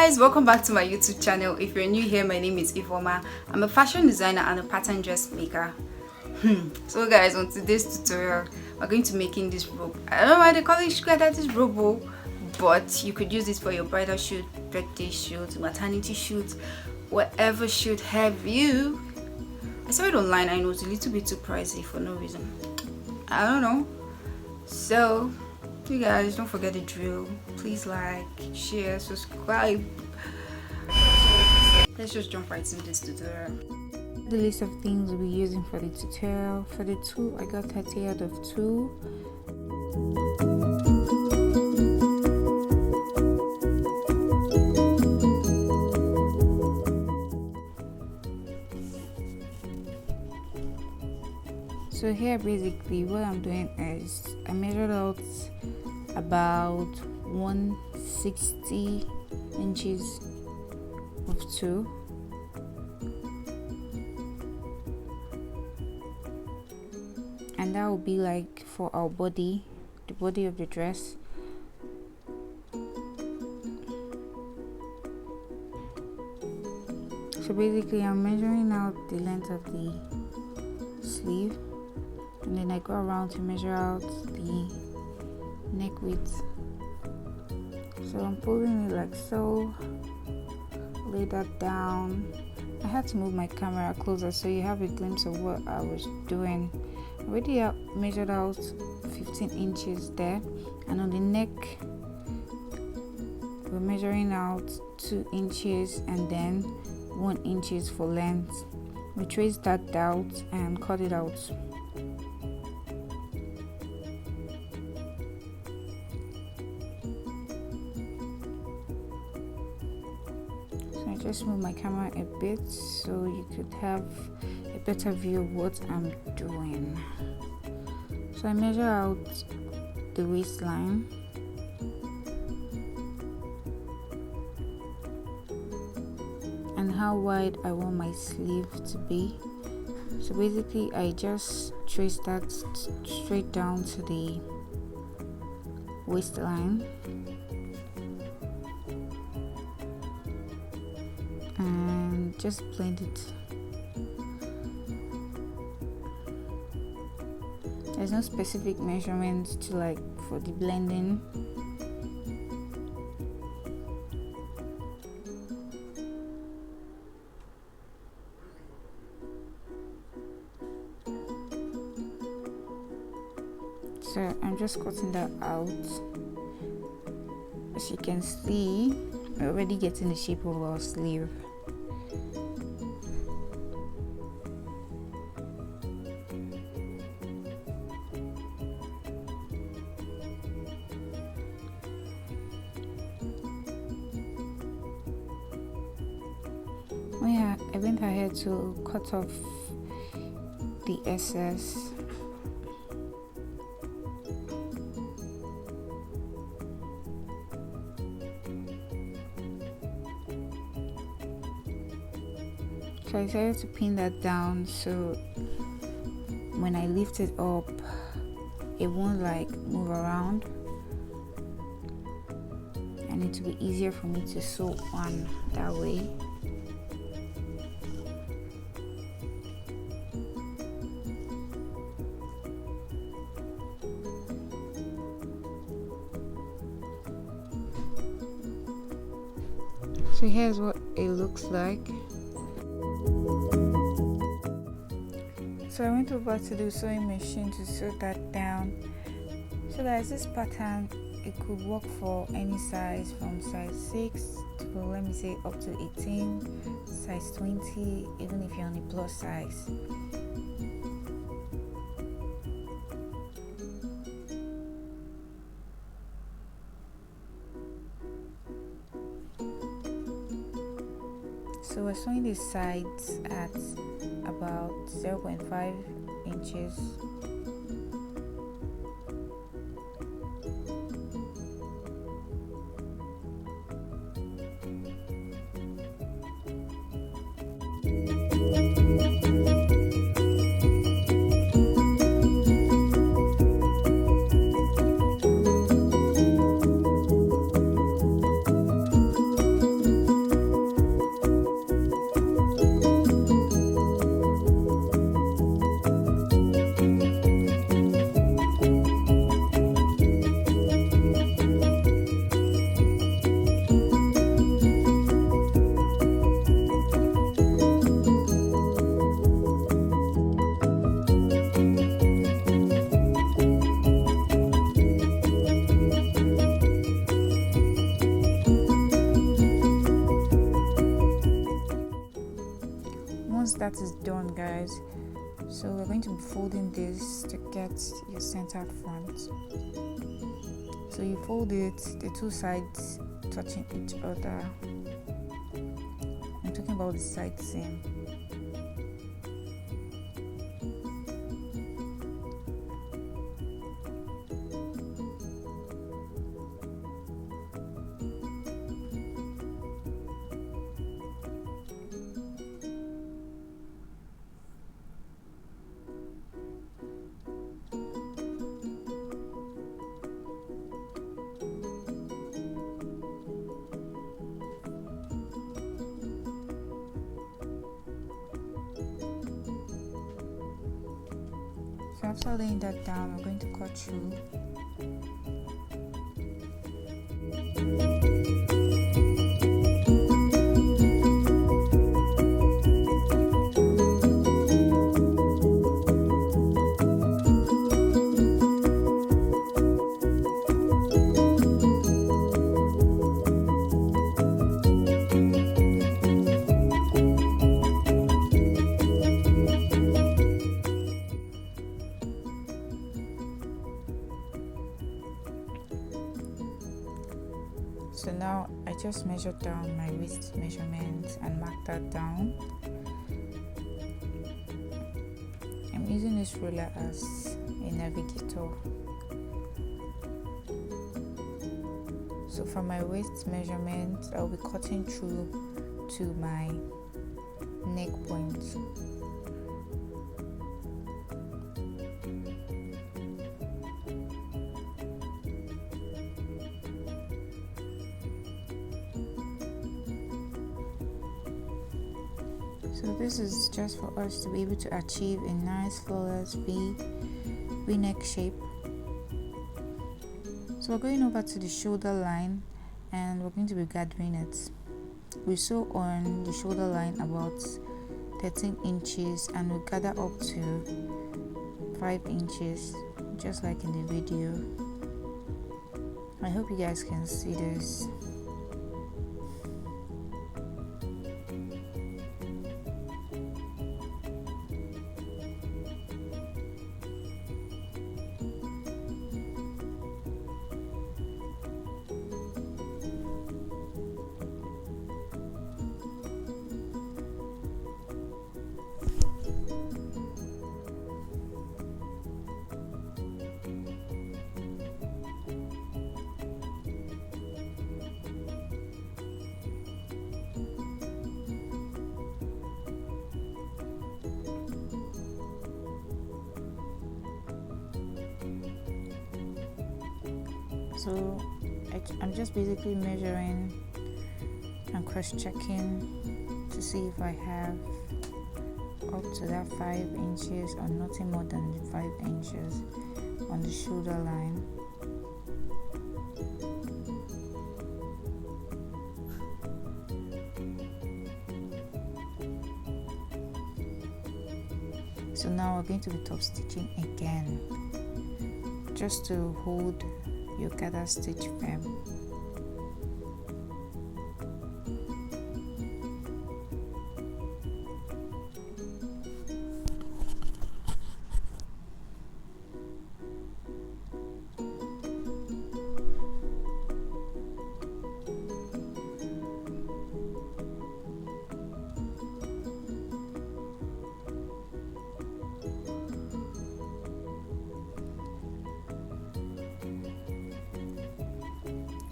guys, welcome back to my YouTube channel. If you're new here, my name is Ivoma. I'm a fashion designer and a pattern dressmaker. So guys, on today's tutorial we're going to be making this robe. I don't know why they call it sugar daddy's robe, but you could use it for your bridal shoot, birthday shoot, maternity shoot, whatever shoot have you. I saw it online. I know it's a little bit too pricey for no reason. I don't know. So you guys, don't forget the drill. Please like, share, subscribe. Let's just jump right into this tutorial. The list of things we'll be using for the tutorial. For the tulle, I got 30 yards of tulle. So here basically what I'm doing is I measured out about 160 inches of tulle. And that will be like for our body, the body of the dress. So basically I'm measuring out the length of the sleeve, and then I go around to measure out the neck width. So I'm pulling it like so, lay that down. I had to move my camera closer so you have a glimpse of what I was doing. I already measured out 15 inches there, and on the neck we're measuring out 2 inches and then 1 inches for length. We trace that out and cut it out. So I just move my camera a bit so you could have a better view of what I'm doing. So I measure out the waistline, and how wide I want my sleeve to be. So basically I just trace that straight down to the waistline and just blend it. There's no specific measurements to like for the blending. So I'm just cutting that out. As you can see, we're already getting the shape of our sleeve. I went ahead to cut off the excess. So I decided to pin that down so when I lift it up it won't like move around, and it will be easier for me to sew on that way. So here's what it looks like. So I went over to the sewing machine to sew that down. So guys, this pattern, it could work for any size from size 6 to let me say up to 18, size 20, even if you're on a plus size. So we're sewing the sides at about 0.5 inches. once that is done, guys, so we're going to be folding this to get your center front. So you fold it, the two sides touching each other. I'm talking about the side seam. So after laying that down, we're going to cut through. So now I just measured down my waist measurement and marked that down. I'm using this ruler as a navigator. So for my waist measurement, I'll be cutting through to my neck point. So this is just for us to be able to achieve a nice flawless V-neck shape. So we're going over to the shoulder line and we're going to be gathering it. We sew on the shoulder line about 13 inches and we gather up to 5 inches, just like in the video. I hope you guys can see this. So I'm just basically measuring and cross-checking to see if I have up to that 5 inches or nothing more than the 5 inches on the shoulder line. So now we're going to be top stitching again, just to hold your gather stitch firm.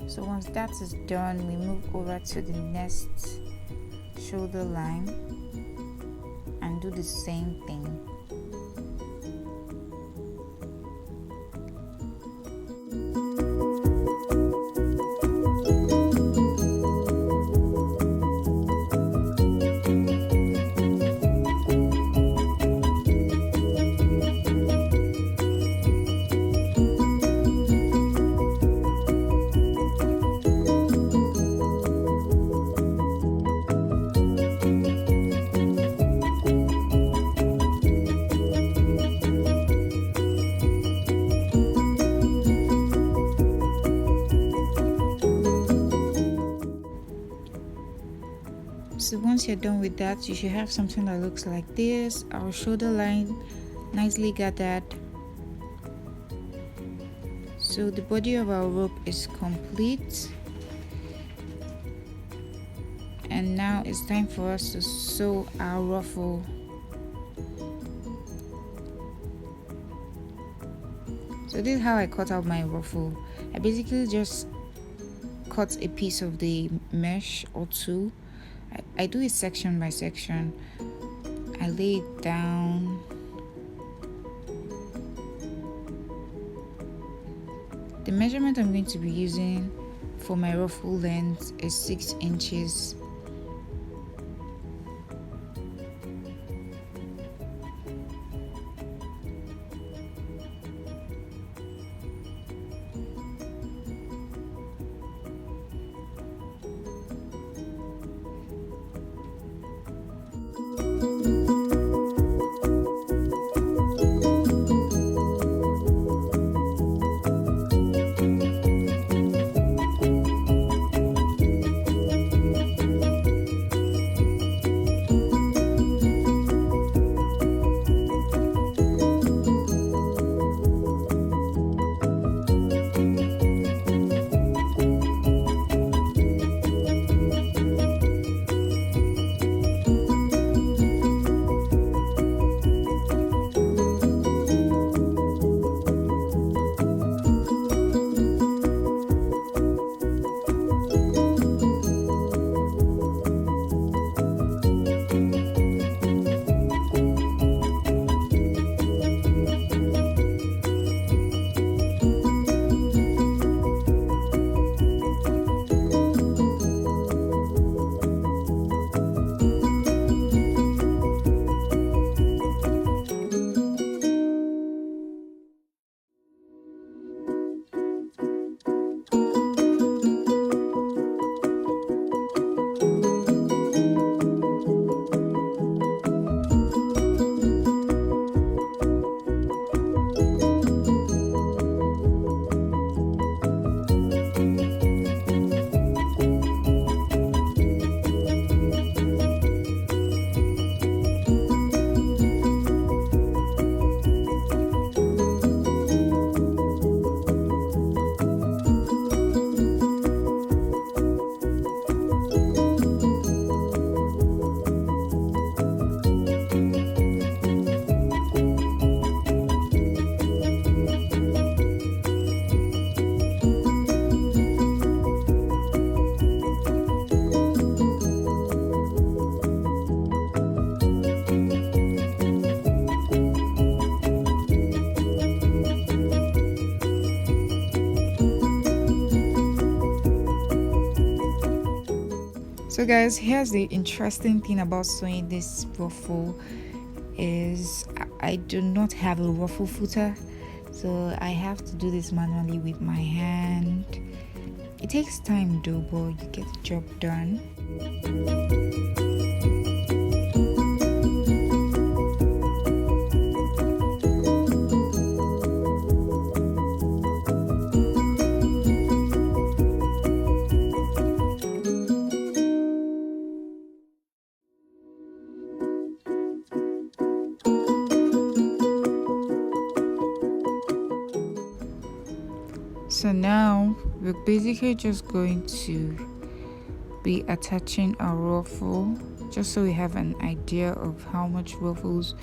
So once that is done, we move over to the next shoulder line and do the same thing. once you're done with that, you should have something that looks like this. Our shoulder line nicely gathered. So the body of our robe is complete. And now it's time for us to sew our ruffle. So this is how I cut out my ruffle. I basically just cut a piece of the mesh or two. I do it section by section. I lay it down. The measurement I'm going to be using for my ruffle length is 6 inches. So guys, here's the interesting thing about sewing this ruffle is I do not have a ruffle footer, so I have to do this manually with my hand. It takes time though, but you get the job done. So now we're basically just going to be attaching our ruffle, just so we have an idea of how much ruffles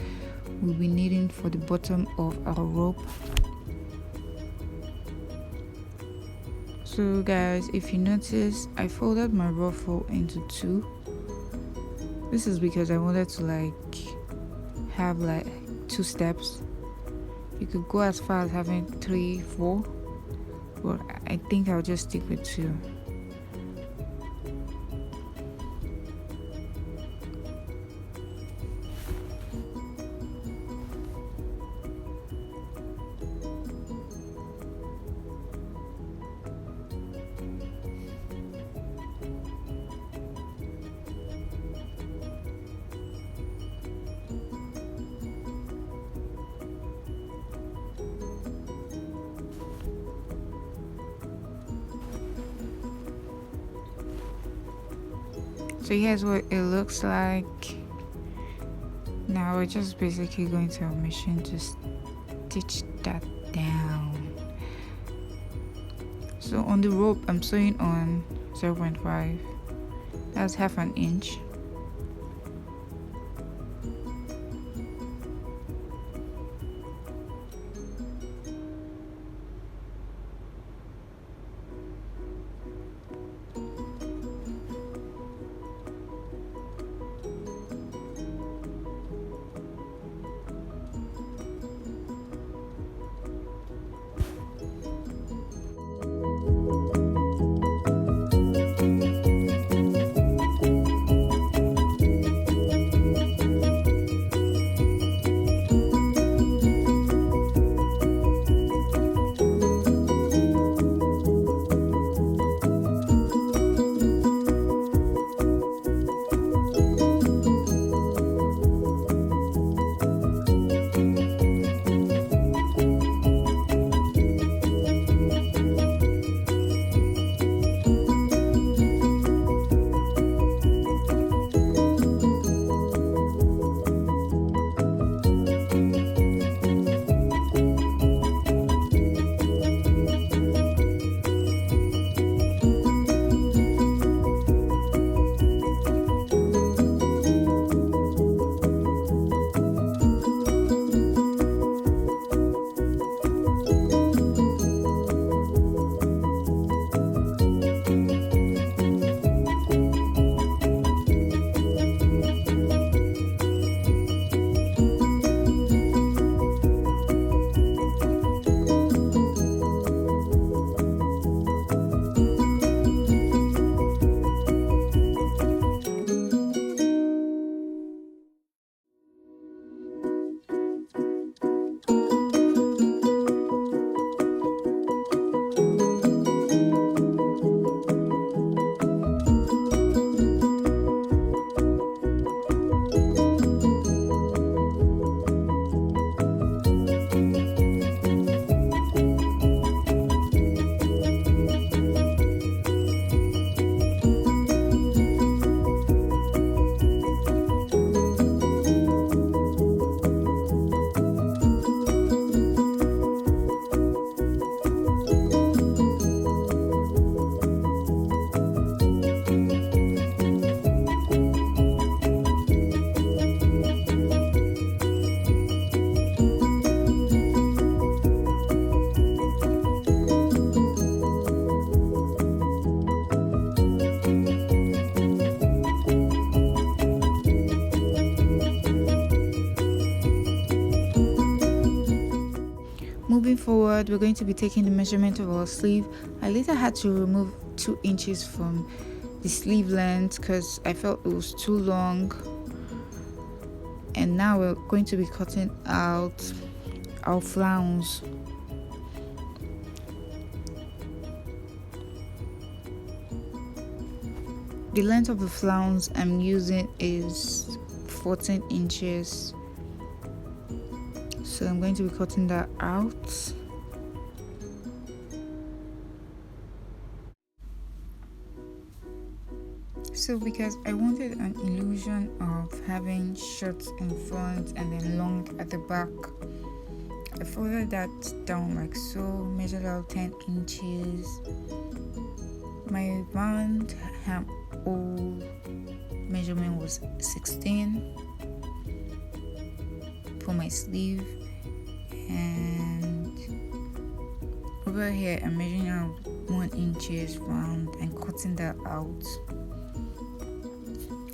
we'll be needing for the bottom of our robe. So guys, if you notice, I folded my ruffle into two. This is because I wanted to have 2 steps. You could go as far as having 3, 4, but I think I'll just stick with 2. So here's what it looks like. Now we're just basically going to our machine to stitch that down. So on the rope I'm sewing on 0.5, that's half an inch. Moving forward, we're going to be taking the measurement of our sleeve. I later had to remove 2 inches from the sleeve length because I felt it was too long. And now we're going to be cutting out our flounce. The length of the flounce I'm using is 14 inches. So I'm going to be cutting that out. So because I wanted an illusion of having short in front and then long at the back, I folded that down like so, measured out 10 inches. My round hole measurement was 16 for my sleeve, and over here I'm measuring out 1 inches round and cutting that out,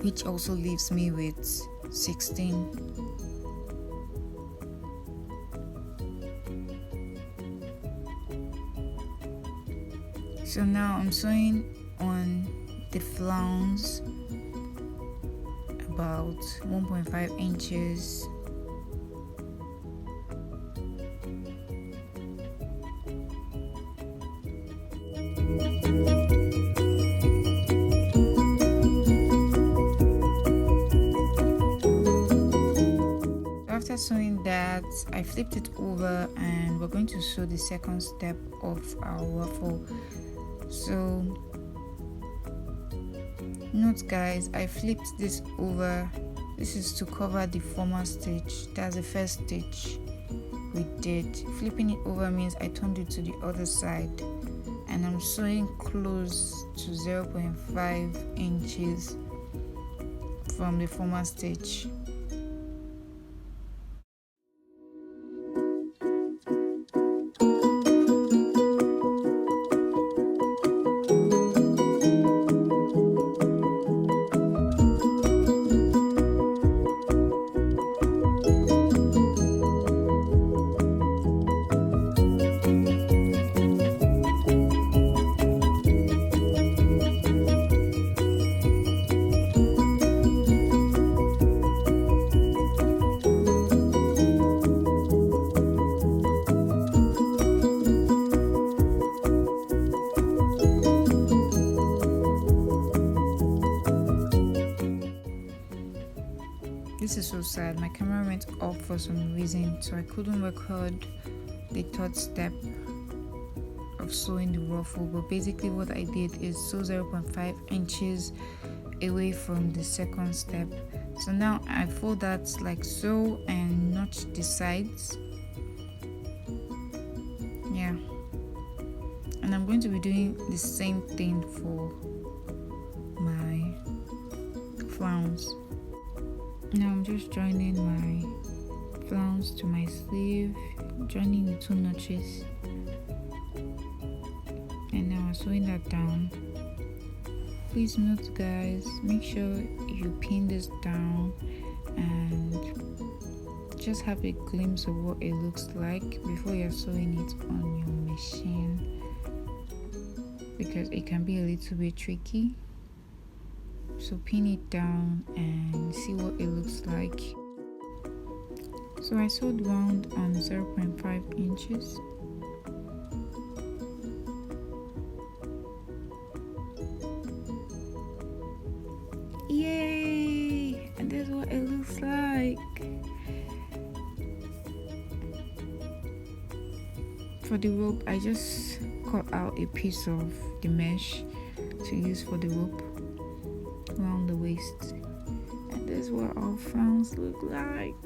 which also leaves me with 16. So now I'm sewing on the flounce about 1.5 inches. After sewing that, I flipped it over and we're going to sew the second step of our ruffle. So Note guys, I flipped this over. This is to cover the former stitch. That's the first stitch we did. Flipping it over means I turned it to the other side, and I'm sewing close to 0.5 inches from the former stitch. This is so sad. My camera went off for some reason, so I couldn't record the third step of sewing the ruffle. But basically what I did is sew 0.5 inches away from the second step. So now I fold that like so and notch the sides. Yeah, and I'm going to be doing the same thing for my flounce. Now I'm just joining my flounce to my sleeve, joining the 2 notches, and now I'm sewing that down. Please note guys, make sure you pin this down and just have a glimpse of what it looks like before you're sewing it on your machine, because it can be a little bit tricky. So pin it down and see what it looks like. So I sewed round on 0.5 inches. Yay! And that's what it looks like. For the rope, I just cut out a piece of the mesh to use for the rope around the waist, and this is what our flounce look like.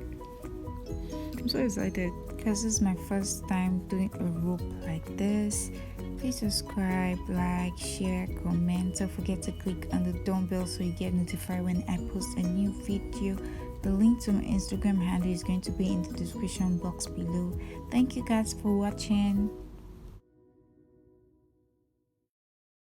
I'm so excited because this is my first time doing a rope like this. Please subscribe, like, share, comment. Don't forget to click on the dumbbell so you get notified when I post a new video. The link to my Instagram handle is going to be in the description box below. Thank you guys for watching.